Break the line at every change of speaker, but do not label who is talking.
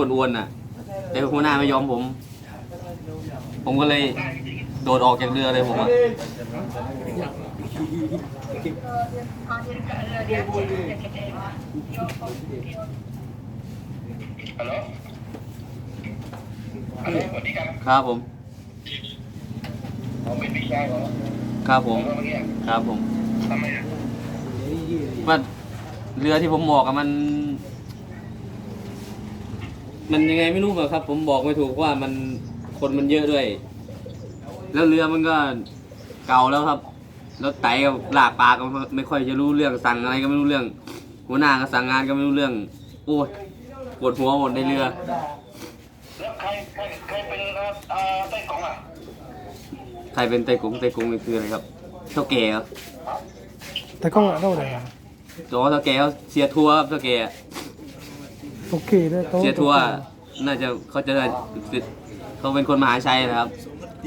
คนอ้วนน่ะแต่หัวหน้าไม่ยอมผมก็เลยโดดออกจากเรือเลยผมอ่ะ
ฮัลโหลฮัลโหลสวัสดีครับ
ครับผม
ผมเป็นพี่ชายเหรอ
ครับผมครับผม
ทำไมอ่ะ
ว่าเรือที่ผมบอกอะมันยังไงไม่รู้ครับผมบอกไม่ถูกว่ามันคนมันเยอะด้วยแล้วเรือมันก็เก่าแล้วครับแล้วไต่กับลากปลาก็ไม่ค่อยจะรู้เรื่องสั่งอะไรก็ไม่รู้เรื่องหัวหน้าก็สั่งงานก็ไม่รู้เรื่องโอ้ยปวดหัวหมดในเรือ
แล้วใครเป็นไต้กงอ่ะ
ใครเป็นไต้กงนี่คืออะไรครับเท่าแก่ครับ
แต่ก็เท่าไหร่อ่ะ
ตัวเท่าแก่เขาเสียทัวร์ครับเท่าแก่
โอเคด้วย
เสียทัวร์น่าจะเขาเป็นคนมหาชัยนะครับ